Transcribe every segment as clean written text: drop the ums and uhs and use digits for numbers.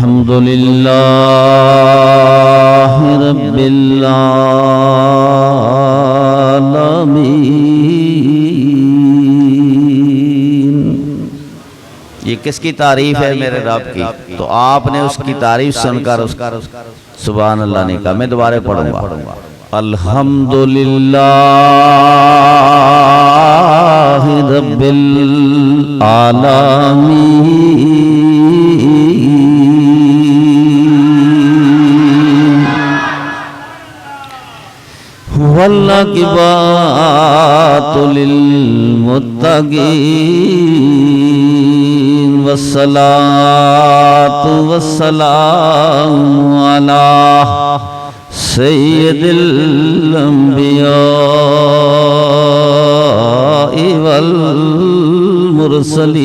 अल्हम्दुलिल्लाहि रब्बिल आलमीन। ये किसकी तारीफ है? मेरे रब की। तो आपने उसकी तारीफ सुनकर सुभान अल्लाह ने कहा। मैं दोबारा पढ़ूंगा, अल्हम्दुलिल्लाहि रब्बिल आलमीन वल्लाकिबातु लिल मुत्तकीन वस्सलातु वस्सलामु अला सय्यिदिल अंबिया वल मुरसलीन।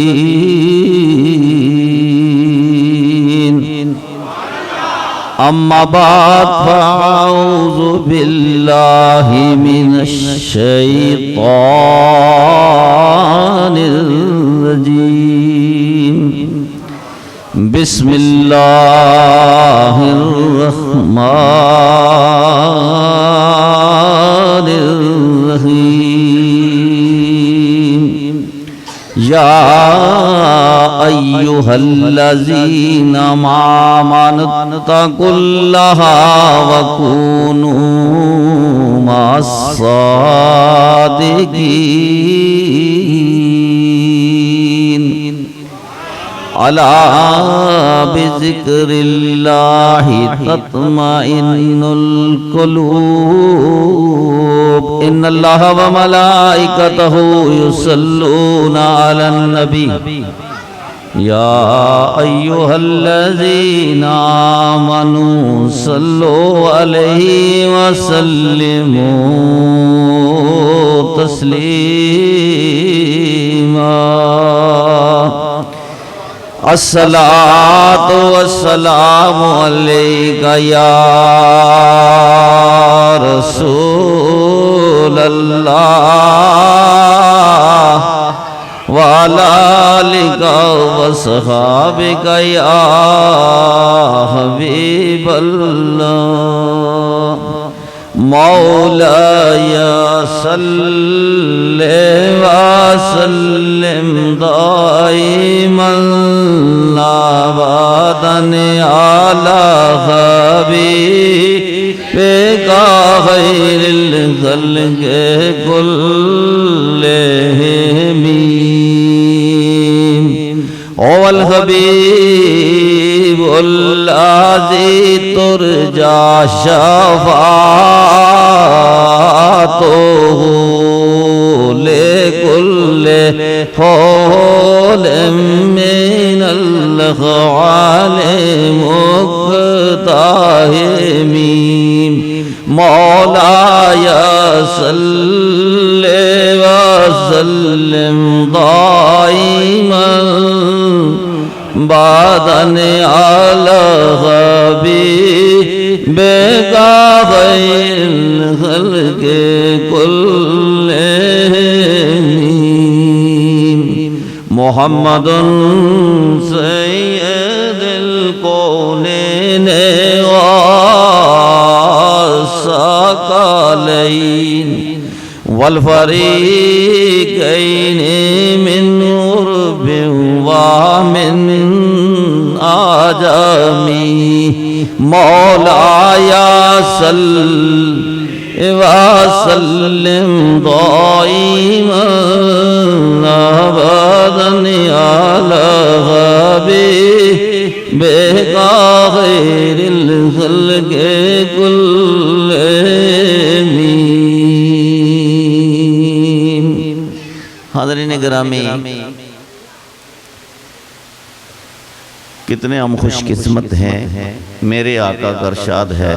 अम्मा बाद फ़अऊज़ु बिल्लाहि मिनश शैतानिर रजीम। बिस्मिल्लाहिर रहमानिर रहीम। या अय्युहल्लज़ीना आमनुत्तक़ुल्लाहा वकूनू मस्सादिकीन। अला बिज़िक्रिल्लाहि तत्मइन्नुल क़ुलूब। इन्नल्लाहा व मलाइकतहु युसल्लूना अलन नबी। या अय्युहल्लज़ीना आमनू सल्लु अलैहि व सल्लिमू तस्लीमा। अस्सलातु वस्सलामु अलैका या रसूलल्लाह व अला आलिका व सहाबिका या हबीबल्लाह। मौलाया सल्ले व सल्लिम दाइमन अबदन अला हबीबिका खैरिल खल्क़ि कुल्लिहिम। वल हबीबुल्लाज़ी तुरजा शफ़ाअतुहु लिकुल्लि फ़ौलिम मिनल ख़वालि मुक़्तहिमीन। मौलाया सल्ले व सल्लिम दाइमन बादन अला हबीबिका खैरिल खल्क़ि कुल्लिहिम। मुहम्मदुन सय्यदुल कौनैन व सकलैन वल फरीक़ैन मिन उर्बिन व मिन आजमी। मौलाया सल्लि व सल्लिम दाइमन अबदन अला हबीबिका खैरिल खल्क़ि कुल्लिहिम। हाज़रीन गिरामी, कितने हम खुशकिस्मत हैं। मेरे आका का इरशाद है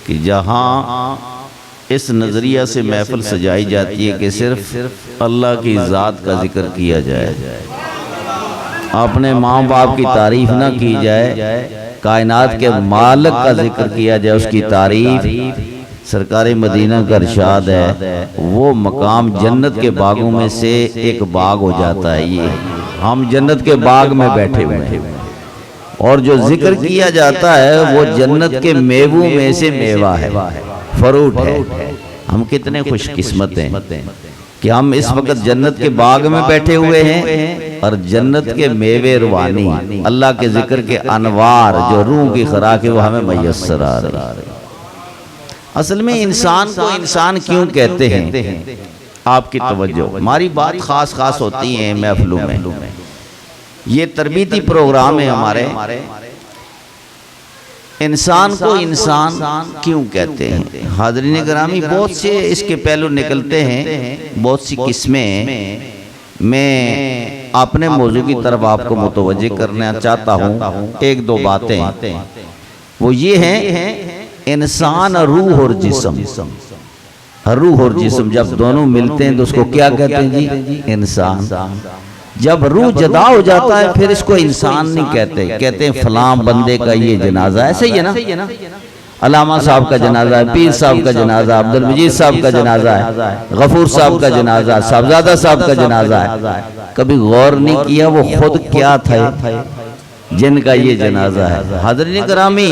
कि जहाँ इस नज़रिया से महफिल सजाई जाती है कि सिर्फ अल्लाह की ज़ात का जिक्र किया जाए, अपने माँ बाप की तारीफ ना की जाए, कायनात के मालिक का जिक्र किया जाए, उसकी तारीफ। सरकार मदीना का इरशाद है, वो मकाम जन्नत के बागों में से एक बाग हो जाता है। ये हम जन्नत के बाग में बैठे हुए हैं, और जो जिक्र किया जाता है वो जन्नत के मेवों में से मेवा है, फ्रूट है। हम कितने खुशकिस्मत हैं कि हम इस वक्त जन्नत के बाग में बैठे हुए हैं और जन्नत के मेवे रूहानी, अल्लाह के जिक्र के अनवार जो रूह की खुराक है वो हमें मैसर आ रही है। असल में इंसान को इंसान क्यों कहते हैं? आपकी तवज्जो, हमारी बात खास खास होती है महफिलों में, ये तरबीती प्रोग्राम है हमारे। इंसान को इंसान क्यों कहते हैं? हाज़रीन गिरामी, बहुत से इसके पहलू निकलते हैं, बहुत सी किस्में। मैं अपने मौजू की तरफ आपको मुतवज्जे करना चाहता हूँ। एक दो बातें वो ये हैं, इंसान रूह और जिस्म। रूह और जिस्म जब दोनों मिलते हैं तो उसको क्या कहते हैं जी? इंसान। जब रूह जदा हो जाता है फिर इसको इंसान नहीं कहते, कहते हैं फलां बंदे का ये जनाजा। ऐसे ही है ना, अलामा साहब का जनाजा है, पीर साहब का जनाजा, अब्दुल मजीद साहब का जनाजा है, गफूर साहब का जनाजा, साहबजादा साहब का जनाजा है। कभी गौर नहीं किया वो खुद क्या था जिनका ये जनाजा है। हाज़रीन गिरामी,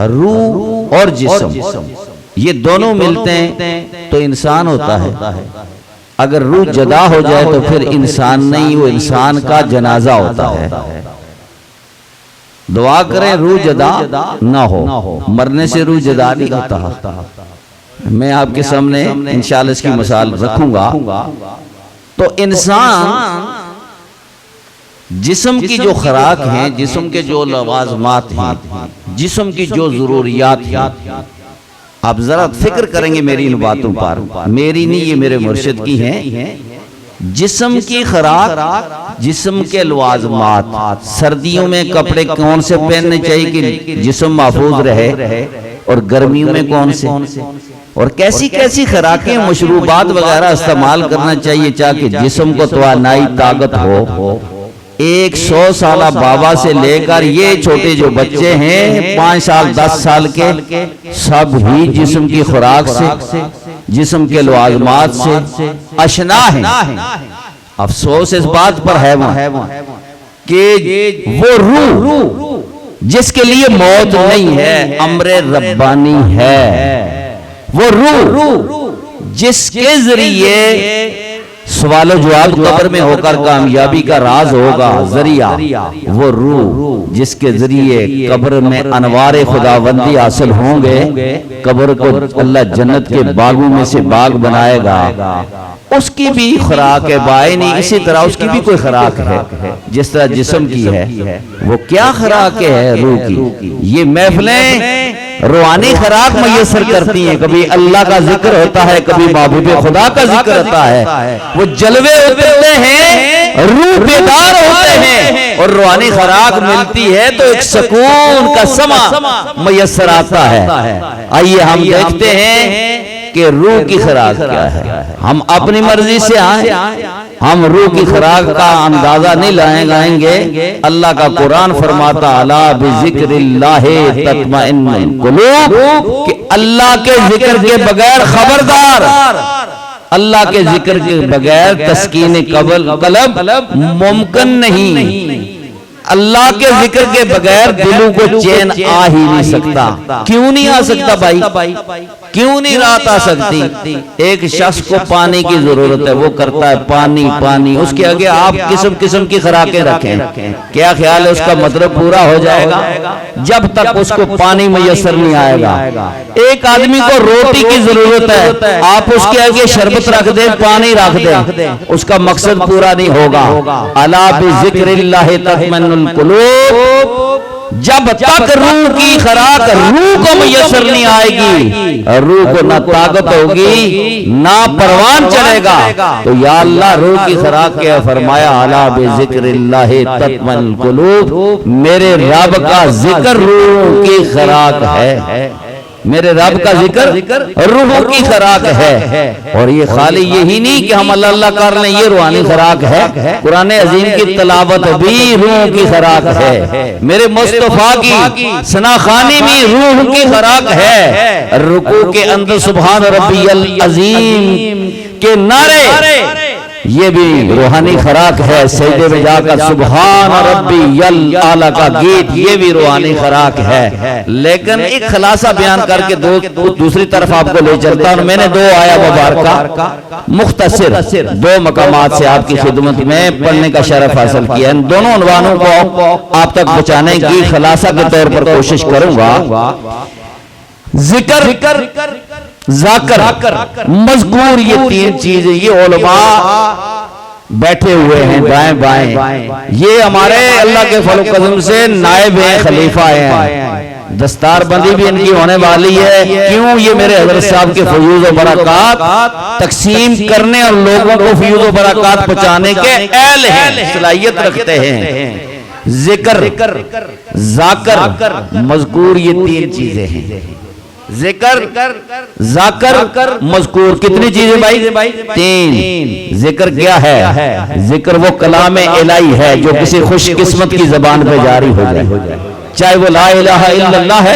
रूह और जिस्म ये दोनों मिलते हैं तो इंसान होता है। अगर रूह जदा हो जाए तो फिर इंसान नहीं, वो इंसान का जनाजा होता है। दुआ करें रूह जदा ना हो, मरने से रूह जदा नहीं होता। मैं आपके सामने इंशाअल्लाह इसकी मिसाल रखूंगा। तो इंसान जिस्म की जो खुराक है, जिस्म के जो लवाजमात हैं, जिस्म की जो जरूरियात हैं, आप जरा फिक्र करेंगे मेरी इन बातों पर, मेरी नहीं ये मेरे मुर्शिद की हैं। जिस्म की खुराक, जिस्म के लवाजमात, सर्दियों में कपड़े कौन से पहनने चाहिए कि जिस्म महफूज रहे, और गर्मियों में कौन से, और कैसी कैसी खुराकें मशरूबात वगैरह इस्तेमाल करना चाहिए ताकि जिस्म को तवानाई ताकत हो। 100 साल बाबा से लेकर ये छोटे जो बच्चे हैं 5 साल 10 साल के, सब ही जिस्म की खुराक से, जिस्म के लवाजमात से अशना है। अफसोस इस बात पर है कि वो रूह जिसके लिए मौत नहीं है, अमरे रब्बानी है, वो रूह जिसके जरिए सवालो जवाब कब्र में होकर कामयाबी का राज होगा जरिया, वो रूह जिसके जरिए कब्र में अनवारे खुदाबंदी हासिल होंगे, कब्र को अल्लाह जन्नत के बागों में से बाग बनाएगा, उसकी भी खुराक है बायनी। इसी तरह उसकी भी कोई खुराक है जिस तरह जिस्म की है। वो क्या खुराक है रूह की? ये महफिलें रूहानी खुराक मैसर करती हैं। कभी अल्लाह का जिक्र होता है, कभी महबूब खुदा का जिक्र होता है, वो जलवे उतरते हैं, रूह बेदार होते हैं और रूहानी खुराक मिलती है तो एक सुकून का समा मैसर आता है। आइए हम देखते हैं कि रूह की खुराक क्या है। हम अपनी मर्जी से आए, हम रूह की खुराक का अंदाजा नहीं लाएंगे। अल्लाह का कुरान फरमाता अला बिज़िक्रिल्लाहि तत्मइन्नुल कुलूब, कि अल्लाह के जिक्र के बगैर खबरदार, अल्लाह के जिक्र के बगैर तस्कीन कल्ब मुमकिन नहीं। अल्लाह के जिक्र के बगैर दिलों को चैन आ ही नहीं सकता। क्यों नहीं आ सकता भाई? क्यों नहीं रात आ सकती? एक शख्स को पानी की जरूरत है, वो करता है पानी पानी, उसके आगे आप किस्म किस्म की खुराकें रखें, क्या ख्याल है उसका मतलब पूरा हो जाएगा? जब तक उसको पानी मैसर नहीं आएगा। एक आदमी को रोटी की जरूरत है, आप उसके आगे शरबत रख दें, पानी रख दें, उसका मकसद पूरा नहीं होगा। अला बिज़िक्रिल्लाहि तत्मइन्नुल कुलूब, जब तक रूह की खुराक रूह को मैसर नहीं आएगी, रूह को ना ताकत होगी ना परवान चलेगा। तो या अल्लाह रूह की खुराक क्या फरमाया? अला बिज़िक्रिल्लाहि तत्मइन्नुल कुलूब, मेरे रब का जिक्र रूह की खुराक है, मेरे रब का जिक्र रूह की खुराक है। और ये खाली यही नहीं कि हम अल्लाह अल्लाह कर लें, ये रूहानी खुराक है। कुरान अजीम की तिलावत भी रूह की खुराक है। मेरे मुस्तफा की सनाखानी भी रूह की खुराक है। रुकू के अंदर सुभान रब्बियल अजीम के नारे ये भी रूहानी खुराक है। सजदे में जाकर सुभान रब्बी यल आला का गीत, ये भी रूहानी खुराक है। लेकिन एक खुलासा बयान करके दूसरी तरफ आपको ले चलता हूं। मैंने दो आया मुबारका मुख्तसर दो मकामात से आपकी खिदमत में पढ़ने का शरफ हासिल किया। इन दोनों उन्वानों को आप तक पहुंचाने की खुलासा के तौर पर कोशिश करूंगा। जिक्र, जाकर, मज़कूर, ये तीन चीजें, ये उलमा बैठे हुए हैं दाएं बाएं। ये हमारे अल्लाह के फल कदम से नायब हैं, खलीफा हैं। दस्तार बंदी भी इनकी होने वाली है। क्यों? ये मेरे हज़रत साहब के फयूज़ और बरक़ात तकसीम करने और लोगों को फयूज़ और बरक़ात पहुंचाने के अहल हैं, सलाहियत रखते हैं। जिक्र, जाकर, मज़कूर, ये तीन चीजें हैं। जिक्र, जाकर, मज़कूर, कितनी चीजें भाई? तीन। जिक्र क्या है? जिक्र वो कलाम इलाही है जो किसी खुशकिस्मत की जबान पे जारी हो जाए, चाहे वो ला इलाहा इल्लल्लाह है,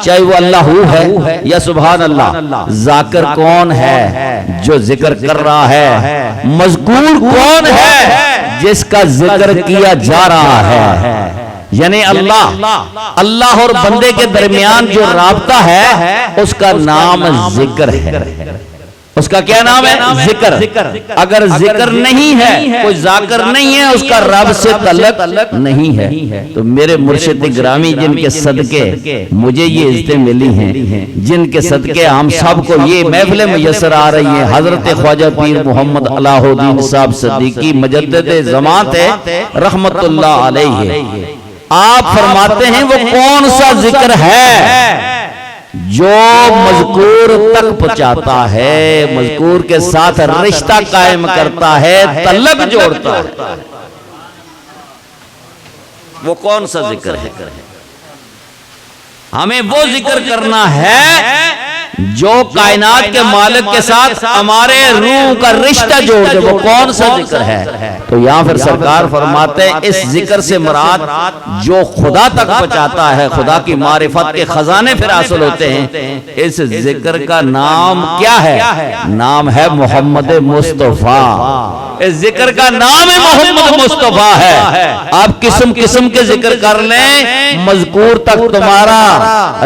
चाहे वो अल्लाहू है या सुभान अल्लाह। जाकर कौन है? जो जिक्र कर रहा है। मज़कूर कौन है? जिसका जिक्र किया जा रहा है। यानी अल्लाह और बंदे के दरमियान जो राब्ता है उसका नाम जिक्र है। उसका क्या नाम है? जिक्र। अगर जिक्र नहीं है, कोई जाकर नहीं है, उसका रब से तल्लुक नहीं है। तो मेरे मुर्शिद ग्रामी जिनके सदके मुझे ये इज्जतें मिली हैं, जिनके सदके हम सबको ये महफिल मुयस्सर आ रही है, हजरत ख्वाजा पीर मोहम्मद अलाउद्दीन साहब सिद्दीकी मुजद्दिद ज़मात है रहमतुल्लाह अलैहि। आप फरमाते हैं वो कौन सा जिक्र है जो मज़कूर तक पहुंचाता है, मज़कूर के साथ रिश्ता कायम करता है, तल्लुक जोड़ता है। वो कौन सा जिक्र है? हमें वो जिक्र करना है जो कायनात के मालिक के साथ हमारे रूह का रिश्ता जोड़ दे। वो कौन सा जिक्र है? तो यहां फिर सरकार फरमाते हैं इस जिक्र से मुराद जो खुदा तक पहुंचाता है, खुदा की मारिफत के खजाने फिर हासिल होते हैं। इस जिक्र का नाम क्या है? नाम है मोहम्मद मुस्तफा। इस जिक्र का नाम है मोहम्मद मुस्तफा है। आप किस्म किस्म के जिक्र कर लें, मज़कूर तक तुम्हारा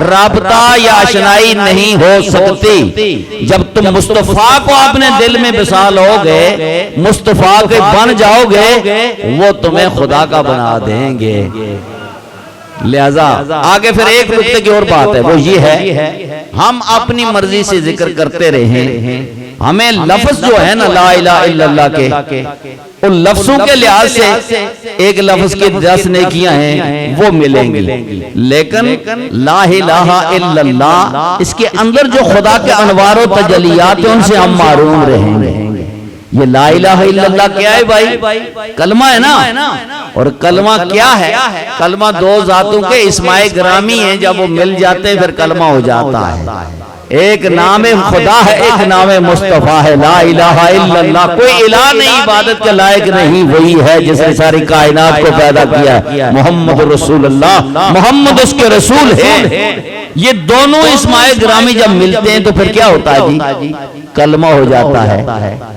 राबता या आशनाई नहीं हो सकती। जब तुम मुस्तफा को अपने दिल में बसा लोगे, मुस्तफा के बन जाओगे, वो तुम्हें खुदा का बना देंगे। लिहाजा आगे फिर एक नुक्ते की और बात है, वो ये है हम अपनी मर्जी से जिक्र करते रहे, हमें लफ्ज जो है ना ला इलाहा इल्लल्लाह के, उन लफ्जों के लिहाज से एक लफ्ज की 10 नेकियां हैं वो मिलेंगी। लेकिन ला इलाहा इल्लल्लाह इसके अंदर जो खुदा के अनवार और तजलियात हैं उनसे हम मारूम रहेंगे। ये ला इलाहा इल्लल्लाह क्या है भाई? कलमा है ना। और कलमा क्या है? कलमा दो जातों के इस्माए ग्रामी हैं, जब वो मिल जाते हैं फिर कलमा हो जाता है। एक नाम खुदा है, एक नाम मुस्तफा है। ला इलाहा इल्लल्लाह, कोई इलाह नहीं, इबादत के लायक नहीं, वही है जिसने सारी कायनात को पैदा किया। मोहम्मद रसूलुल्लाह, मोहम्मद उसके रसूल है। ये दोनों इस्माए ग्रामी जब मिलते हैं तो फिर क्या होता है जी? कलमा हो जाता है।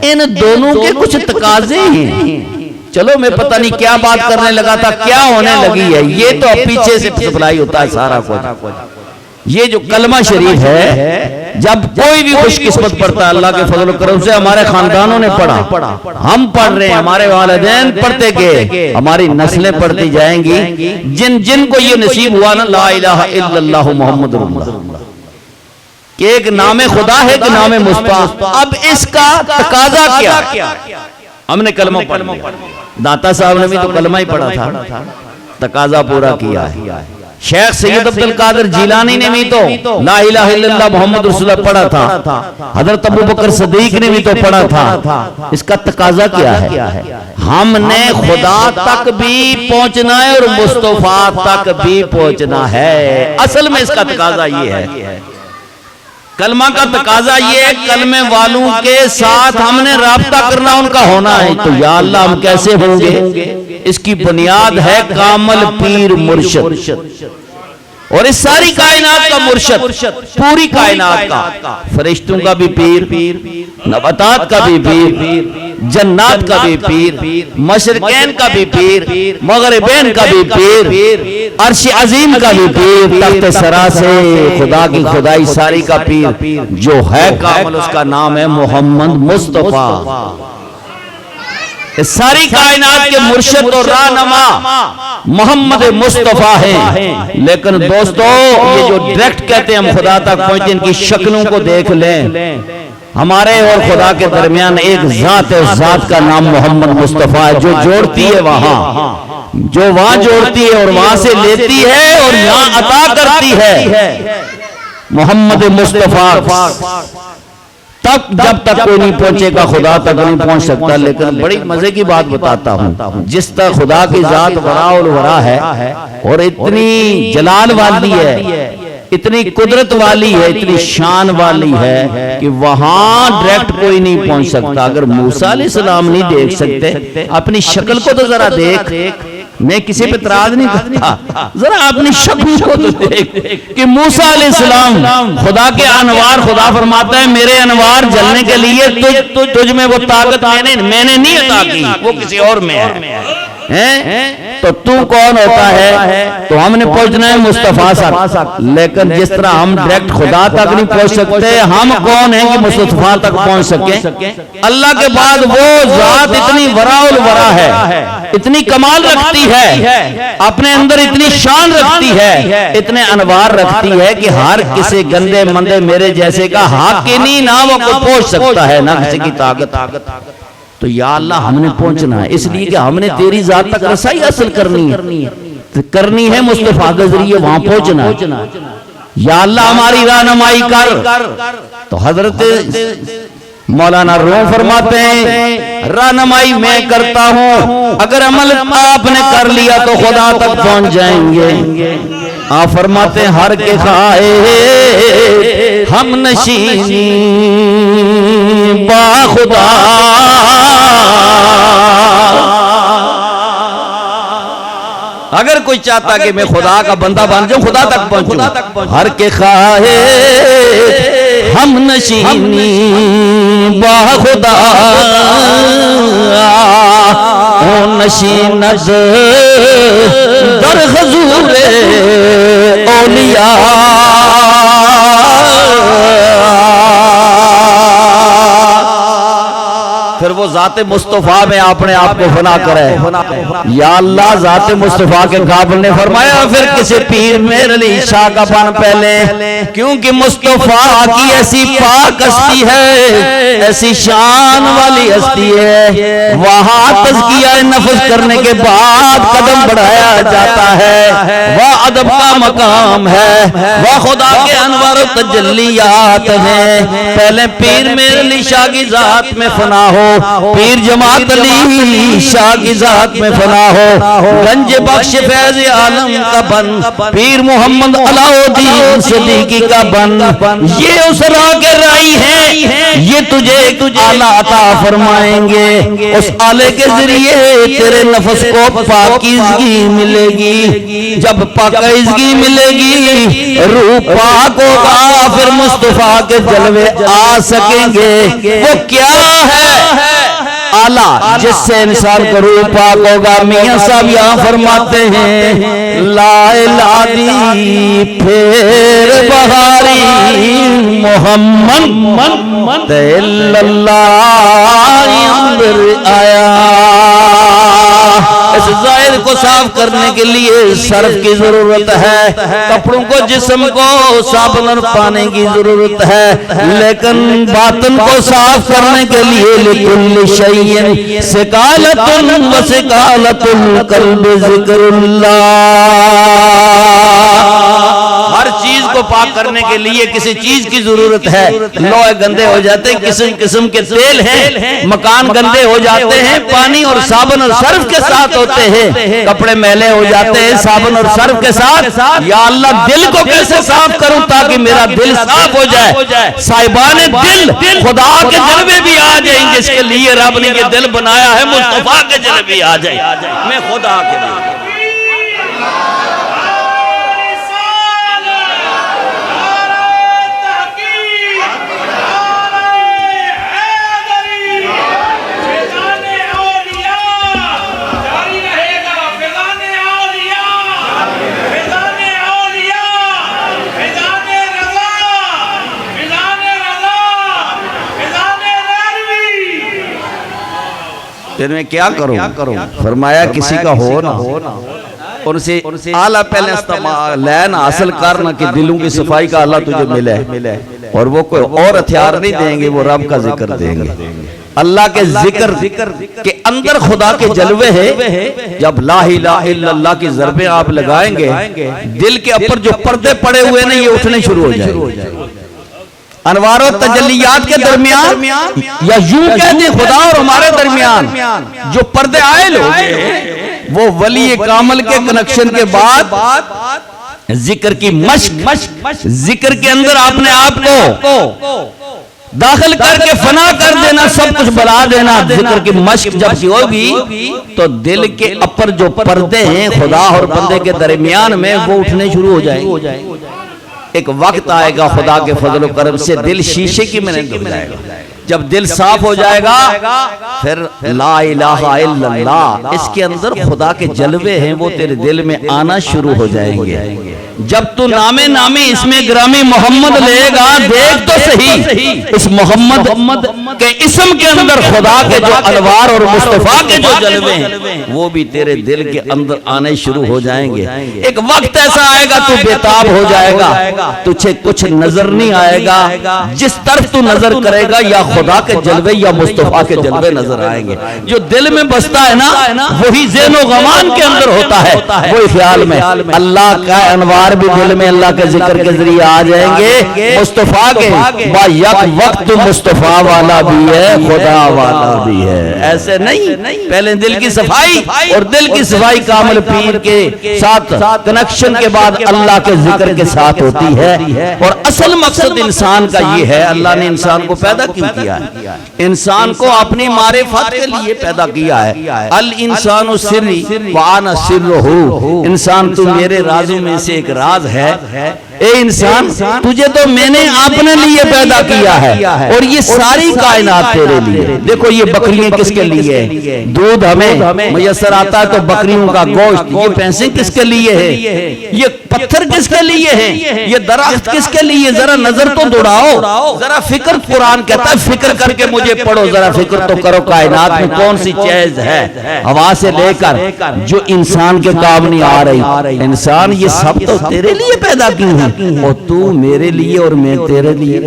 इन दोनों के कुछ तकाजे हैं। चलो मैं पता नहीं क्या बात करने लगा था, क्या होने लगी है, ये तो पीछे से सप्लाई होता है सारा कुछ। ये जो कलमा शरीफ है, जब कोई भी खुशकिस्मत पढ़ता है, अल्लाह के फजल करम से हमारे खानदानों ने पढ़ा, हम पढ़ रहे हैं, हमारे वालिदैन पढ़ते गए, हमारी नस्लें पढ़ती जाएंगी। जिन जिन को ये नसीब हुआ ना ला इलाहा इल्लल्लाह मुहम्मद रसूलुल्लाह, कि एक नाम खुदा है कि नाम मुस्तफा। अब इसका तकाजा क्या? हमने कलमा पढ़ लिया, दाता साहब ने भी तो कलमा ही पढ़ा था, तकाजा पूरा किया है। शेख सैयद अब्दुल कादिर जिलानी ने भी तो ला इलाहा इल्लल्लाह मुहम्मद रसूलुल्लाह पढ़ा था, हजरत अबू बकर सिद्दीक ने भी तो पढ़ा था। इसका तकाजा क्या है? हमने खुदा तक भी पहुंचना है और मुस्तफा तक भी पहुंचना है। असल में इसका तकाजा ये है, कलमा का तकाजा ये है, कलमे वालों के साथ हमने राब्ता करना, उनका होना है। तो या अल्लाह हम कैसे होंगे? इसकी बुनियाद है कामल पीर मुर्शिद। और इस सारी कायनात का मुर्शद, पूरी कायनात का, फरिश्तों का भी पीर, नबातात का भी पीर, जन्नात का भी पीर, मशरिकैन का भी पीर, मगरिबैन का भी पीर, अर्श अजीम का भी पीर, तख्त सरा से खुदा की खुदाई सारी का पीर जो है कामिल, उसका नाम है मोहम्मद मुस्तफा। इस सारी कायनात के मुर्शिद और रहनुमा मोहम्मद मुस्तफा है। लेकिन दोस्तों, ये जो डायरेक्ट कहते हैं हम खुदा तक पहुंचे, इनकी शक्लों को देख लें। हमारे और खुदा के दरमियान एक जात है, उस जात का नाम मोहम्मद मुस्तफा है, जो जोड़ती है जो वहां जोड़ती है और वहां से लेती है और यहां अता करती है। मोहम्मद मुस्तफा तब जब तक कोई नहीं पहुंचेगा खुदा तक नहीं पहुंच सकता। लेकिन बड़ी मजे की बात बताता हूं, जिस तरह खुदा की जात वरा और वरा है और इतनी जलाल वाली है, इतनी कुदरत वाली है, इतनी शान वाली है कि वहां डायरेक्ट कोई नहीं पहुंच सकता। अगर मूसा अलैहिस्सलाम नहीं देख सकते, अपनी शक्ल को तो जरा देख। मैं किसी पे इतराज नहीं करता, जरा अपनी शक्ल को तो देख कि मूसा अलैहिस्सलाम खुदा के अनवार, खुदा फरमाता है मेरे अनवार जलने के लिए तुझ में वो ताकत मैंने नहीं अता की, वो किसी और में है। तो तू कौन होता है? तो हमने पहुंचना है मुस्तफा तक। लेकिन जिस तरह हम डायरेक्ट खुदा तक नहीं पहुंच सकते, हम कौन है कि मुस्तफा तक पहुंच सके? अल्लाह के बाद वो जात इतनी वराउल वरा है, इतनी कमाल रखती है, अपने अंदर इतनी शान रखती है, इतने अनवार रखती है कि हर किसी गंदे मंदे मेरे जैसे का हक ही नहीं ना वो पहुंच सकता है, ना किसी की ताकत। तो या अल्लाह हमने पहुंचना है, इसलिए कि हमने तेरी जात तक रसाई हासिल करनी है मुस्तफा के जरिए वहां पहुंचना है। या अल्लाह हमारी रहनुमाई कर। तो हजरत मौलाना रूम फरमाते हैं रहनुमाई मैं करता हूं, अगर अमल आपने कर लिया तो खुदा तक पहुंच जाएंगे। आप फरमाते हैं हर के खाए हम नशीनी बाखुदा, अगर कोई चाहता कि मैं खुदा का बंदा बन जाऊं, खुदा तक पहुंचूं, हर के खाए हम नशीनी बाखुदा ओ नशीनज दर हुजूरे औलिया। फिर वो जाते मुस्तफा में अपने आप को फना करे। या अल्लाह जाते मुस्तफा के काबिल ने फरमाया फिर किसी पीर मेरे अली शाह का बन पहले, क्योंकि मुस्तफा की ऐसी पाक हस्ती है, ऐसी शान वाली हस्ती है, वहां तज़किया नफ्स करने के बाद कदम बढ़ाया जाता है। वह अदब का मकाम है, वह खुदा के अनवर तजल्लियात हैं। पहले पीर मेरे अली शाह की जात में फना हो, पीर जमात अली शाह की जात में फना हो, गंज बख्श फैज आलम का बन, पीर मोहम्मद अलाउद्दीन सिद्दीकी का बन। ये उस राह के राही हैं, ये तुझे आला अता फरमाएंगे। उस आले के जरिए तेरे नफ्स को पाकीज़गी मिलेगी, जब पाकीज़गी मिलेगी रूह पाक होगा, फिर मुस्तफा के जलवे आ सकेंगे। वो क्या है आला जिससे इंसान को रूह पाक होगा? मियां साहब यहाँ फरमाते हैं लादी फेर बहारी मोहम्मद अंदर आया। इस जाहिर को साफ करने के लिए सर्फ की जरूरत है, कपड़ों को जिस्म को साबुन और पानी की जरूरत है, लेकिन बातन को साफ करने के लिए लिकुल्ल शैइन सिकालतुन व सिकालतुल कल्ब जिक्रुल्लाह। हर चीज को पाक करने के लिए किसी चीज की जरूरत है। लोहे गंदे हो जाते हैं, किस्म किस्म के तेल हैं, मकान गंदे हो जाते हैं, पानी और साबुन और सर्फ के साथ होते हैं, कपड़े मैले हो जाते हैं साबुन और सर्फ के साथ। या अल्लाह दिल को कैसे साफ करूं ताकि मेरा दिल साफ हो जाए? साहिबाने दिल खुदा के जलवे भी आ जाएंगे, इसके लिए रब ने ये दिल बनाया है, मुस्तफा के जलवे भी आ जाए। मैं खुदा के लिए फिर मैं क्या करूं? फरमाया किसी का हो ना उनसे आला पहले लैन हासिल करना कि दिलों की सफाई का अल्लाह तुझे मिले, और वो कोई और हथियार नहीं देंगे, वो रब का जिक्र देंगे। अल्लाह के जिक्र के अंदर खुदा के जलवे है। जब ला इलाहा इल्लल्लाह की ज़रबे आप लगाएंगे, दिल के ऊपर जो पर्दे पड़े हुए हैं ये उठने शुरू हो जाएंगे। अनवारों तजल्लियात के दरमियान, या यूं कहते खुदा और हमारे दरमियान जो पर्दे आए लोग, वो वली कामल के कनेक्शन के बाद जिक्र की मश्क, जिक्र के अंदर अपने आप को दाखिल करके फना कर देना, सब कुछ बना देना। जिक्र की मश्क जब होगी तो दिल के ऊपर जो पर्दे हैं खुदा और बंदे के दरमियान में, वो उठने शुरू हो जाएंगे। एक वक्त आएगा खुदा के फजल करम से दिल शीशे की मानंद हो जाएगा। जब दिल साफ हो जाएगा, फिर ला इलाहा इल्लल्लाह, इसके अंदर खुदा के जलवे हैं, वो तेरे दिल में आना शुरू हो जाएंगे। जब तू नामे नामे इसमें ग्रामी मोहम्मद लेगा, देख तो सही इस मोहम्मद के इस्म के अंदर खुदा के जो अनवार और मुस्तफा के जो जलवे हैं, वो भी तेरे दिल के अंदर आने शुरू हो जाएंगे। एक वक्त ऐसा आएगा तू बेताब हो जाएगा, तुझे कुछ नजर नहीं आएगा। जिस तरफ तू नजर करेगा, या खुदा के जलवे या मुस्तफा के जलवे नजर आएंगे। जो दिल में बसता है ना, वही ज़ेनो गमान के अंदर होता है। वही ख्याल में अल्लाह का अनवार भी दिल में अल्लाह के जिक्र के जरिए आ जाएंगे। मुस्तफा के बायक वक्त मुस्तफा वाला भी है, खुदा वाला भी है। ऐसे नहीं, पहले दिल की सफाई, और दिल की सफाई कामिल पीर के साथ कनेक्शन के बाद अल्लाह के जिक्र के साथ होती है। और असल मकसद इंसान का ये है, अल्लाह ने इंसान को पैदा क्यों किया है? इंसान को अपनी मारिफत के लिए पैदा किया है। अल इंसानु सिर्री व अना सिर्रुहु, इंसान तू मेरे राज़ों में से एक राज है। ए इंसान, तुझे तो मैंने अपने लिए पैदा किया है, और ये सारी कायनात तेरे लिए। देखो ये बकरियां किसके लिए है? दूध हमें मुयस्सर आता है तो बकरियों का गोश्त, ये पैसे किसके लिए है? ये पत्थर किसके लिए है? ये दरख्त किसके लिए? जरा नजर तो दौड़ाओ, जरा फिक्र। कुरान कहता है फिक्र करके मुझे पढ़ो, जरा फिक्र तो करो कायनात में कौन सी चीज है हवा से लेकर जो इंसान के काम नहीं आ रही। इंसान ये सब तो तेरे लिए पैदा की है, और तू मेरे लिए और मैं तेरे लिए,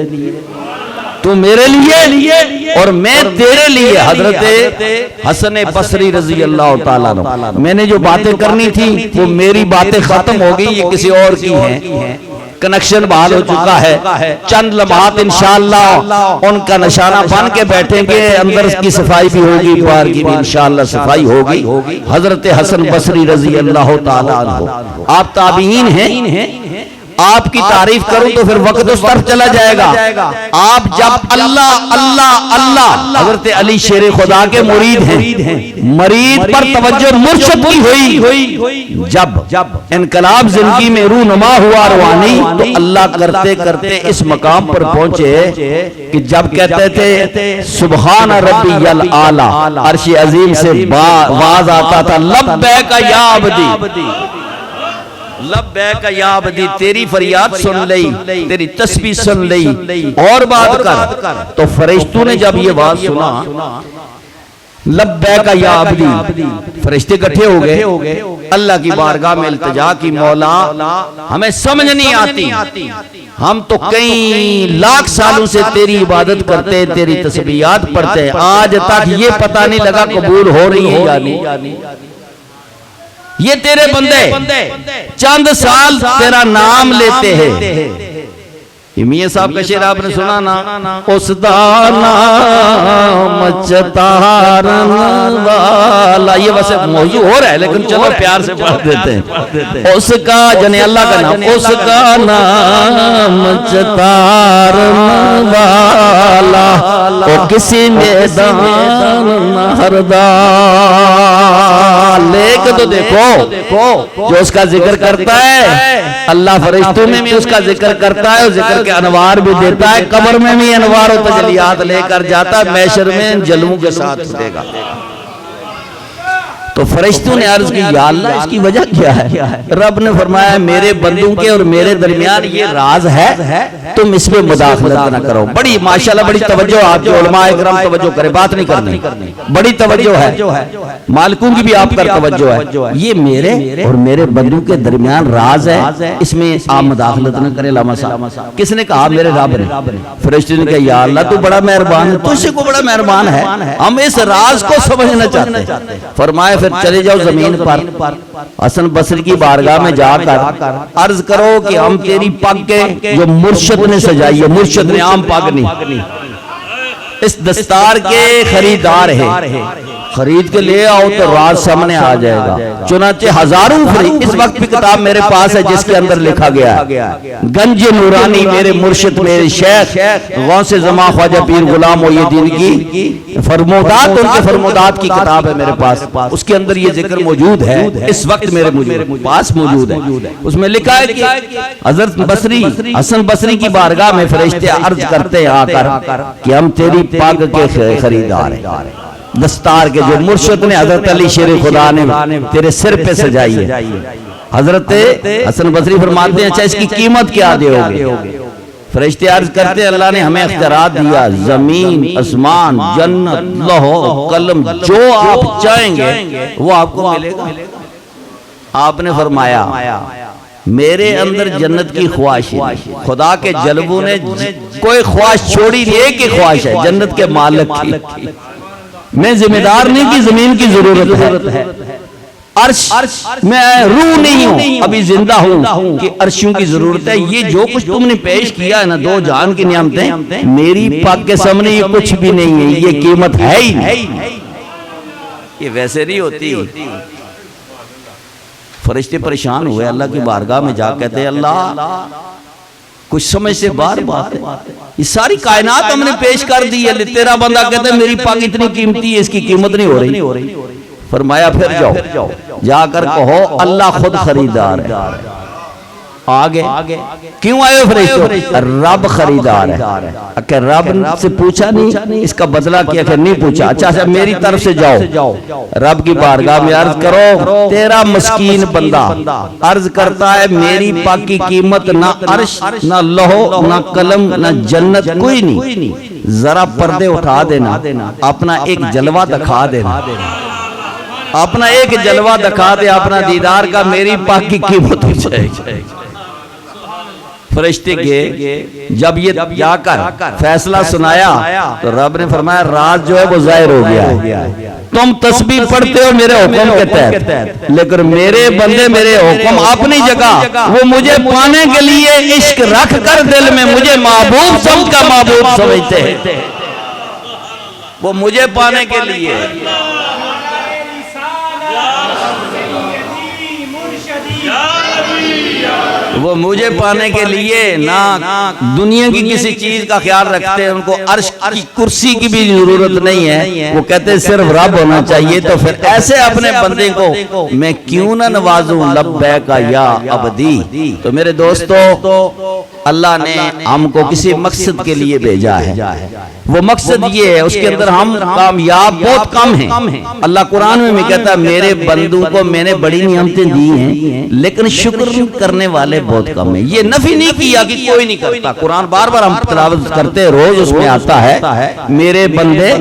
तू मेरे लिए और मैं तेरे लिए। हजरत हसन बसरी रजी अल्लाह ताला अन्हु, मैंने जो बातें करनी थी वो मेरी बातें खत्म हो गई, ये किसी और की हैं। कनेक्शन बहाल हो चुका है। चंद लम्हात इंशाअल्लाह उनका निशाना बन के बैठेंगे। अंदर की सफाई भी होगी, बाहर की भी इंशाअल्लाह सफाई होगी। हजरत हसन बसरी रजी अल्लाह ताला अन्हु, आप ताबीन हैं, आपकी तारीफ करूं तो फिर वक्त उस तरफ चला जाएगा। आप जब अल्लाह अल्लाह अल्लाह, हजरत अली शेर खुदा के मुरीद हैं, मरीद पर तवज्जो मुर्शिद की हुई। जब इनकलाब जिंदगी में रूनुमा हुआ रवानी, तो अल्लाह करते करते इस मकाम पर पहुंचे कि जब कहते थे सुबहान रब्बियल आला, अर्श अजीम से आवाज आता था लब्बैक या अब्दी, लब्बैक या अब्दी, तेरी फरियाद सुन ली, तेरी तस्बीह सुन ली, और बात कर। तो फरिश्तों ने जब ये बात सुना लब्बैक या अब्दी, फरिश्ते इकट्ठे हो गए, अल्लाह की बारगाह में इल्तिजा की, मौला हमें समझ नहीं आती, हम तो कई लाख सालों से तेरी इबादत करते हैं, तेरी तस्बीहात पढ़ते हैं, आज तक ये पता नहीं लगा कबूल हो रही है या नहीं। ये तेरे बंदे चंद साल तेरा नाम लेते हैं। मियां साहब का शेर आपने सुना ना, उसदा नाम चतारन वाला, ये वैसे मौजू हो रहा है लेकिन चलो प्यार से पढ़ देते हैं। उसका जने अल्लाह का नाम, उसका नाम चतारन वाला, वो किसी मैदान हरदा, लेके तो देखो जो उसका जिक्र करता है, अल्लाह फरिश्तों में भी उसका जिक्र करता है, और जिक्र के अनवार भी देता है, कब्र में भी अनवार और तजलियात लेकर जाता है, मैशर में जलवों के साथ देगा। तो फरिश्तों ने अर्ज की, या अल्लाह इसकी वजह क्या है? रब ने फरमाया, मेरे बंदों के और मेरे दरमियान ये राज है, तुम इसमें मुदाखलत न करो। बड़ी माशाल्लाह बड़ी तवज्जो, आप जो उलमा इकराम तवज्जो करे, बात नहीं करनी, बड़ी तवज्जो है, मालिकों की भी आप कर तवज्जो है। ये मेरे और मेरे बंदों के दरमियान राज है, इसमें आप मुदाखलत न करें। लामा साहब, किसने कहा? मेरे रब ने। फरिश्ते ने कहा, या अल्लाह तू बड़ा मेहरबान है, तुझसे को बड़ा मेहरबान है, हम इस राज को समझना चाहते। फरमाया, फिर चले जाओ जमीन पर, हसन बसरी की बारगाह में जाकर अर्ज करो कि हम तेरी पग के जो मुर्शिद ने सजाई है, मुर्शिद ने आम पग नहीं, इस दस्तार के खरीदार है, खरीद के ले आओ तो राज सामने आ जाएगा। चुनाचे हजारों खरीद, इस वक्त भी किताब मेरे पास है जिसके अंदर लिखा गया है, गंज नूरानी मेरे मुर्शिद मेरे शेख गौसे जमा ख्वाजा पीर गुलाम मोइनुद्दीन की फरमोदात, उनके फरमोदात की किताब है मेरे पास, उसके अंदर ये जिक्र मौजूद है, इस वक्त मेरे पास मौजूद है। उसमें लिखा है कि हजरत बसरी, हसन बसरी की बारगाह में फरिश्ते अर्ज करते हैं आकर कि हम तेरी पग के खरीदार हैं, दस्तार के जो मुर्शिद ने हजरत अली शेर खुदा ने तेरे सिर पे सजाई है। हजरत हसन बसरी फरमाते हैं, अच्छा इसकी कीमत क्या दोगे? फरिश्ते अर्ज करते हैं, अल्लाह ने हमें इख्तियारात दिया, जमीन आसमान जन्नत लौह कलम जो आप चाहेंगे वो आपको मिलेगा। आपने फरमाया, मेरे अंदर जन्नत की ख्वाहिश है, खुदा के जलवों ने कोई ख्वाहिश छोड़ी नहीं, एक ही ख्वाहिश है जन्नत के मालिक की। मैं जिम्मेदार नहीं कि जमीन की जरूरत है, अर्श मैं रूह नहीं हूं, अभी जिंदा हूं कि अर्शियों की जरूरत है। ये जो कुछ तुमने पेश किया है ना, दो जान की नियामतें, मेरी पग के सामने ये कुछ भी नहीं है, ये कीमत है ही नहीं, ये वैसे नहीं होती। फरिश्ते परेशान हुए, अल्लाह की बारगाह में जा कहते, अल्लाह कुछ समझ से बाहर बात है, ये सारी कायनात हमने पेश कर दी है, तेरा बंदा कहता है मेरी पग इतनी कीमती है, इसकी कीमत नहीं हो रही। फरमाया, फिर जाओ जाकर कहो अल्लाह खुद खरीदार है। आगे क्यों आए फरिश्ते? रब खरीदार है। क्या रब से पूछा नहीं इसका बदला किया? क्या नहीं पूछा? अच्छा मेरी तरफ से जाओ, रब की बारगाह में अर्ज करो, तेरा मस्कीन बंदा अर्ज करता है मेरी पग की कीमत ना अर्श ना लौह ना कलम ना जन्नत कोई नहीं, जरा पर्दे उठा देना, अपना एक जलवा दिखा देना, अपना एक जलवा दिखा दे अपना दीदार का, मेरी पग की कीमत हो जाएगी। फरिश्ते के जब ये जाकर फैसला सुनाया तो रब ने फरमाया, राज जो है वो जाहिर हो गया, तुम तस्बीह पढ़ते हो मेरे हुक्म के तहत, लेकिन मेरे बंदे मेरे हुक्म अपनी जगह, वो मुझे पाने के लिए इश्क रख कर दिल में मुझे महबूब समझ का महबूब समझते हैं, वो मुझे पाने के लिए। वो मुझे पाने के लिए ना दुनिया की किसी चीज का ख्याल रखते हैं, उनको अर्श की कुर्सी की भी जरूरत नहीं है, वो कहते हैं सिर्फ रब होना चाहिए। तो फिर ऐसे अपने बंदे को मैं क्यों ना नवाजूं, लब्बैक या अबदी। तो मेरे दोस्तों, अल्लाह ने हमको किसी मकसद के लिए भेजा है, वो मकसद ये है, उसके अंदर हम कामयाब बहुत कम हैं। अल्लाह कुरान में कहता है मेरे बंदों को मैंने बड़ी नियामतें दी हैं, लेकिन शुक्र करने वाले बहुत कम है। ये नफी नहीं किया कि कोई नहीं करता, कुरान बार बार हम तिलावत करते हैं, रोज उसमें आता है मेरे बंदे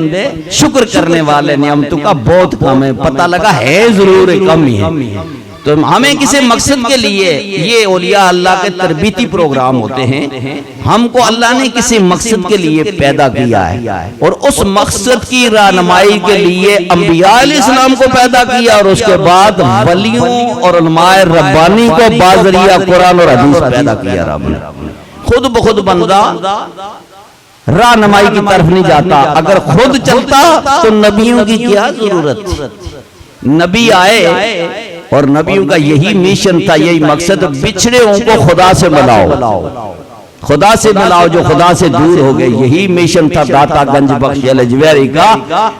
शुक्र करने वाले नियामतों का बहुत कम है। पता लगा है जरूर कम ही है। तो हमें किसी मकसद के लिए, ये औलिया अल्लाह के तरबीती प्रोग्राम होते हैं, हमको अल्लाह ने किसी मकसद के लिए पैदा किया है और उस मकसद की रहनुमाई के लिए अंबिया अलैहिस्सलाम को पैदा किया और उसके बाद वलियों और उलमाए रब्बानी को बाज़रिया कुरान और हदीस पैदा किया। रब ने खुद ब खुद बंदा रहनुमाई की तरफ नहीं जाता, अगर खुद चलता तो नबियों की क्या जरूरत। नबी आए और नबियों का यही मिशन था, यही मकसद, बिछड़े को खुदा से मिलाओ, खुदा से मिलाओ जो खुदा से दूर हो गए। यही मिशन था दाता गंज बख्श अलजवेरी का।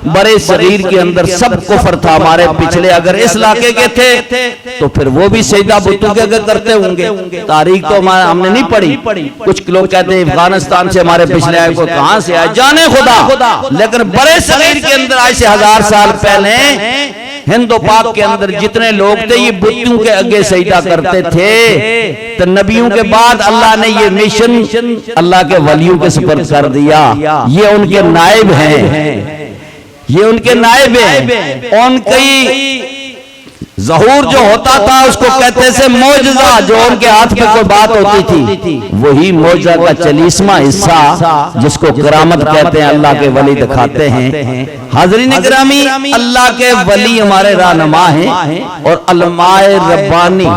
बड़े शरीर के अंदर सब कुफर था, हमारे पिछले अगर इस इलाके के थे तो फिर वो भी सजदा बुतों के अगर करते होंगे। तारीख तो हमने नहीं पढ़ी, कुछ लोग कहते हैं अफगानिस्तान से हमारे पिछले आए, को कहां से आए जाने खुदा, लेकिन बड़े शरीर के अंदर आज से 1000 साल पहले हिंदो पाक के अंदर जितने लोग थे ये बुतों के आगे सजदा करते थे, तो नबियों के बाद अल्लाह ने ये मिशन अल्लाह के वलियों के सुपुर्द कर दिया। ये उनके नायब हैं, ये उनके नायब हैं। उनकी ज़हूर जो होता था उसको कहते थे मौजज़ा, जो उनके हाथ में कोई बात होती थी वही मौजज़ा का 40वां हिस्सा जिसको करामत कहते हैं, अल्लाह के वली दिखाते हैं। हाज़रीन गिरामी, अल्लाह के वली हमारे रहनुमा हैं और उलमाए रब्बानी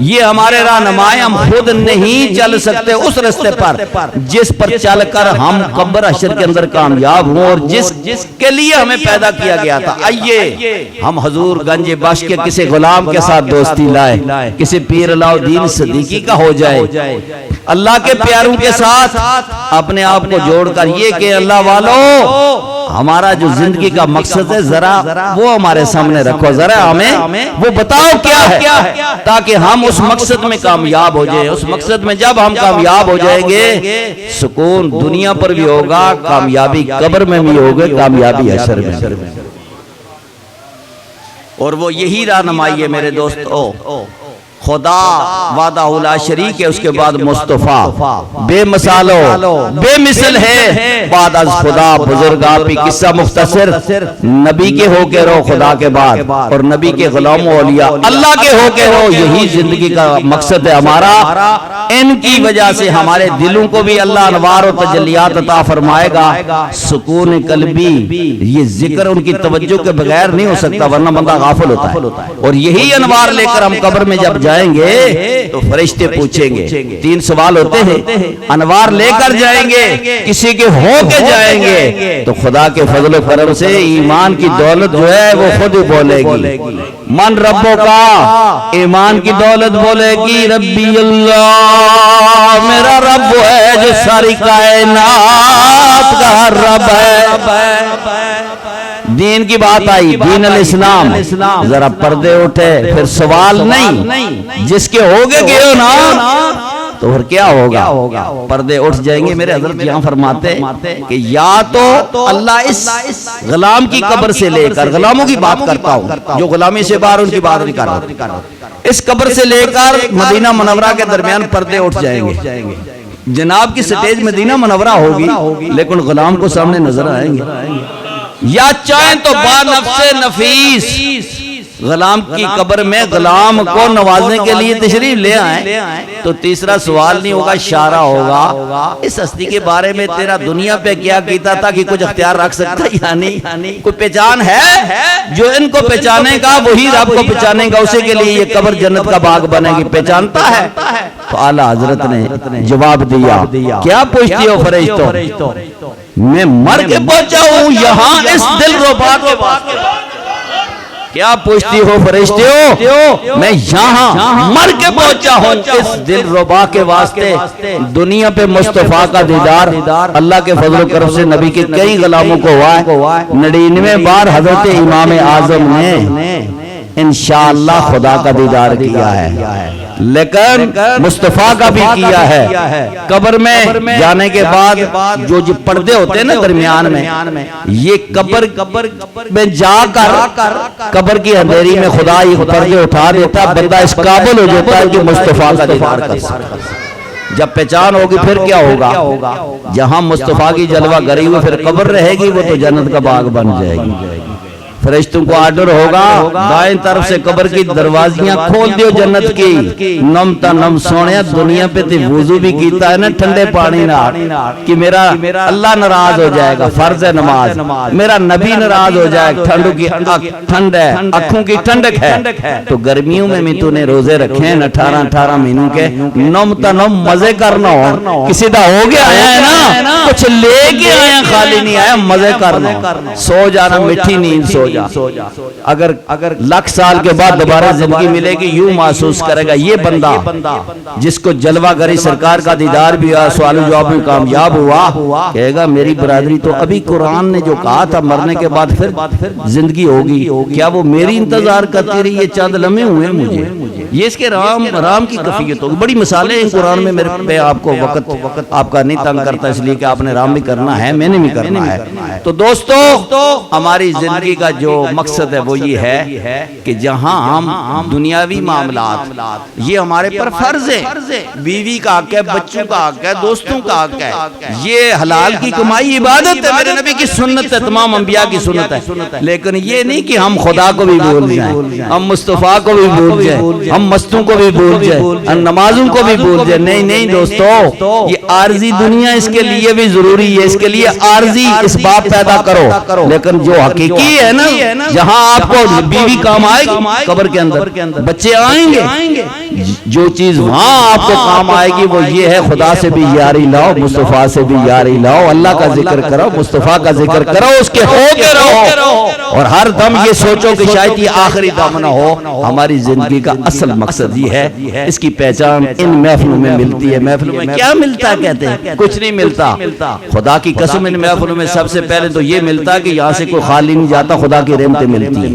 ये हमारे रहनुमा हैं। हम खुद नहीं चल सकते उस रास्ते पर जिस पर चलकर हम कब्र हश्र के अंदर कामयाब हों और जिसके लिए हमें पैदा किया गया था। आइए हम हजूर गंज बख्श के किसी गुलाम के साथ दोस्ती लाए, किसी पीर अलाउद्दीन सिद्दीकी का हो जाए, अल्लाह के प्यारों के साथ अपने आप को जोड़कर ये कि अल्लाह वालों हमारा जो जिंदगी का मकसद है जरा वो हमारे सामने रखो, जरा हमें वो बताओ क्या है, ताकि हम उस मकसद में कामयाब हो जाए। उस मकसद में जब हम कामयाब हो जाएंगे सुकून दुनिया पर भी होगा, कामयाबी कब्र में भी होगी, कामयाबी हश्र में। और वो यही रहनुमाई है मेरे दोस्तों, खुदा वादा शरीक है, उसके बाद मुस्तफ़ा बेमिसालो बेमिसल है, बाद अज खुदा बुजुर्ग आपी किस्सा मुख्तसर, नबी के हो के रहो खुदा के बाद और नबी के गुलामों औलिया अल्लाह के हो के रहो। यही जिंदगी का मकसद है हमारा। इनकी वजह से हमारे दिलों को भी अल्लाह अनवार और तजल्लियात अता फरमाएगा, सुकून कल्बी। ये जिक्र उनकी तवज्जो के बगैर नहीं हो सकता, वरना बंदा गाफिल होता है। और यही अनवार लेकर हम कब्र में जब जाएंगे तो फरिश्ते पूछेंगे, 3 सवाल होते हैं। अनवार लेकर जाएंगे, किसी के हो के जाएंगे, तो खुदा के फजल करम से ईमान की दौलत जो है वो खुद ही बोलेगी, मन रब्बों का, ईमान की दौलत बोलेगी रब्बी अल्लाह, मेरा रब है जो सारी कायनात का रब है। दीन की बात आई, दीन अल इस्लाम, जरा पर्दे उठे, फिर सवाल नहीं, जिसके होगे गए ना तो फिर क्या होगा, पर्दे उठ जाएंगे। मेरे हज़रत यहाँ फरमाते कि या तो अल्लाह इस गुलाम की कब्र से लेकर, गुलामों की बात करता हूँ जो गुलामी से बाहर, उनकी बात नहीं कर रहा, इस कब्र से लेकर मदीना मुनव्वरा के दरमियान पर्दे उठ जाएंगे। जनाब की स्टेज मदीना मुनव्वरा होगी लेकिन गुलाम को सामने नजर आएंगे। या चाहे तो बानफ्से नफीस गुलाम की कब्र में गुलाम को नवाजने के लिए तशरीफ ले आए, तो तीसरा सवाल नहीं होगा, इशारा होगा, इस हस्ती के बारे में तेरा दुनिया पे क्या कीता था कि कुछ अख्तियार रख सकता या नहीं, कोई पहचान है? जो इनको पहचानेगा वही रब को पहचानेगा, उसी के लिए ये कब्र जन्नत का बाग बनेगी। पहचानता है? तो आला हजरत ने जवाब दिया, क्या पूछती हो फरिश्तों, मैं मर के पहुंचा हूं यहाँ इस दिलरुबा के वास्ते। क्या पूछती हो फरिश्तियों, मैं यहाँ मर के पहुंचा हूँ इस दिलरुबा के वास्ते। दुनिया पे मुस्तफा का दीदार अल्लाह के फजल करम से नबी के कई गुलामों को हुआ है। 99 बार हजरत इमाम आजम ने इंशाअल्लाह खुदा का दीदार किया है, लेकिन मुस्तफा का भी किया है। कब्र में जाने के बाद जो पर्दे होते हैं ना दरमियान में, ये कब्र में जाकर कब्र की अंधेरी में खुदा ये पर्दे उठा देता, बंदा इस काबिल हो जाता है कि मुस्तफा का दीदार कर सके। जब पहचान होगी फिर क्या होगा, जहां मुस्तफा की जलवा गरी हुई फिर कब्र रहेगी, वो तो जन्नत का बाग बन जाएगी। फरिश्तों को आर्डर होगा, दाएं तरफ से कब्र की दरवाजियां खोल दियो जन्नत की। नम ता नम सोने दुनिया पे ते वुजू भी कीता है ना ठंडे पानी ना, कि मेरा अल्लाह नाराज हो जाएगा, फर्ज है नमाज, मेरा नबी नाराज हो जाएगा, ठंडू की ठंड है, अखों की ठंडक है, तो गर्मियों में भी तूने रोजे रखे हैं 18 महीनों के, नम ता नम मजे करना हो। किसी का हो गया है ना, कुछ लेके आया, खाली नहीं आया, मजे करना, सो जाना, मीठी नींद सो जा। अगर लाख साल के बाद दोबारा जिंदगी मिलेगी, यूं महसूस करेगा ये बंदा जिसको जलवा गरी सरकार का दीदार भी हुआ, सवाल जवाब में कामयाब हुआ, कहेगा मेरी बरादरी तो अभी कुरान ने जो कहा था मरने के बाद फिर जिंदगी होगी, क्या वो मेरी इंतजार करती रही? ये चंद लम्हे हुए मुझे, ये इसके राम की कफियत होगी। बड़ी मिसालें हैं कुरान में, मेरे पे आपको वक्त आपका नहीं तंग करता, इसलिए कि आपने राम भी करना है, मैंने भी करना है। तो दोस्तों, हमारी जिंदगी का जो मकसद है वो ये है कि जहां हम दुनियावी मामलात ये हमारे पर फर्ज है, बीवी का हक है, बच्चों का हक है, दोस्तों का हक है, ये हलाल की कमाई इबादत है, मेरे नबी की सुन्नत है, तमाम अंबिया की सुन्नत है। लेकिन ये नहीं कि हम खुदा को भी भूल जाएं, हम मुस्तफा को भी भूल जाएं, हम मस्तों को भी भूल जाएं, हम नमाजों को भी भूल जाएं। नहीं नहीं दोस्तों, ये आर्जी दुनिया इसके लिए भी जरूरी है, इसके लिए आर्जी इसबाब पैदा करो, लेकिन जो हकीकी है ना, जहां आपको बीवी काम आएगी कब्र के अंदर, बच्चे आएंगे, जो चीज वहां आपको काम आएगी वो ये है खुदा से भी यारी लाओ, मुस्तफा से भी यारी लाओ, अल्लाह का जिक्र करो, मुस्तफा का जिक्र करो, उसके होके रहो, और हर दम ये सोचो कि शायद ये आखिरी दम ना हो। हमारी जिंदगी का असल मकसद ये है, इसकी पहचान इन महफिलों में मिलती है। महफिलों में क्या मिलता है? कहते हैं कुछ नहीं मिलता। खुदा की कसम, इन महफिलों में सबसे पहले तो ये मिलता है कि यहाँ से कोई खाली नहीं जाता, खुदा की रहमतें मिलती है,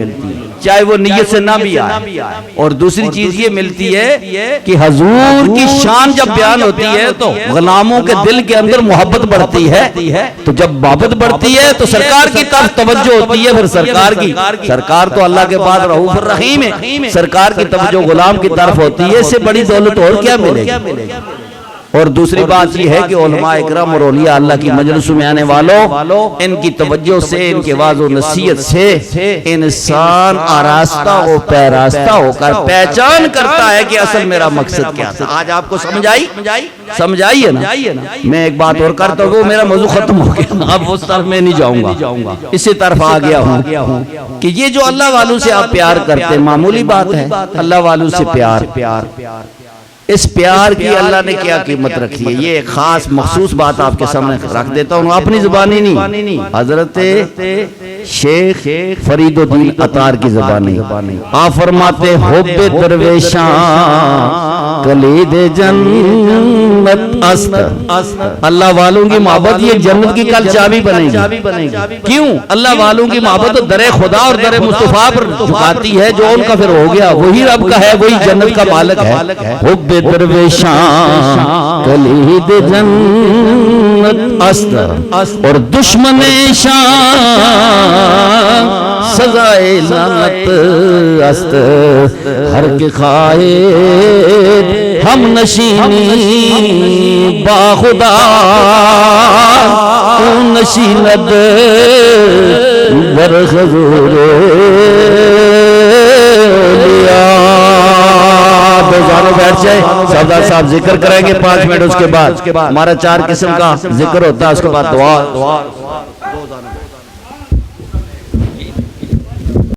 चाहे वो नियत से ना भी आए। और दूसरी चीज ये मिलती है कि हजूर की शान जब बयान होती है तो गुलामों के दिल के अंदर मोहब्बत बढ़ती है, तो जब मोहब्बत बढ़ती है तो सरकार की तरफ तवज्जो होती है। फिर सरकार तो अल्लाह के बाद रऊफ रहीम है, सरकार की तवज्जो गुलाम की तरफ होती है। इससे बड़ी दौलत और क्या मिलेगी? और दूसरी बात यह है कि उलमा इकराम और औलिया अल्लाह की मजलिस में आने वालों, इनकी तवज्जो से, इनके वाज़ो नसीहत से इंसान आरास्ता हो, पैरास्ता होकर पहचान करता है कि असल मेरा मकसद क्या था। आज आपको समझ आई है ना? मैं एक बात और करता हूँ, मेरा मौजू खत्म हो गया, अब उस तरफ में नहीं जाऊंगा, इसी तरफ आ गया हूँ कि ये जो अल्लाह वालों से आप प्यार करते हैं, मामूली बात है, अल्लाह वालों से प्यार, इस प्यार की अल्लाह ने क्या कीमत रखी है, ये एक खास मखसूस बात आपके सामने रख देता हूँ, अपनी जुबानी नहीं, हजरत शेख फरीदुद्दीन अतार की जुबानी। आप फरमाते हुब्बे दरवेशां कलीद जन्नत अस्त, अल्लाह वालों की मोहब्बत ये जन्नत की कल चाबी बनेगी। क्यों? अल्लाह वालों की मोहब्बत तो दरे खुदा और दरे मुस्तफा पर झुकाती है, जो उनका फिर हो गया वही रब का है, वही जन्नत का मालिक है। हुब्बे दरवेशां कलीद जन्नत अस्त, और दुश्मन शान सजाए लानत अस्त, हर के खाए हम नशीनी बाखुदा नशीनद बरखजूर बैठ जाए। सरदार साहब जिक्र करेंगे 5 मिनट, उसके बाद हमारा 4 किस्म का जिक्र होता है, उसके बाद दुआ।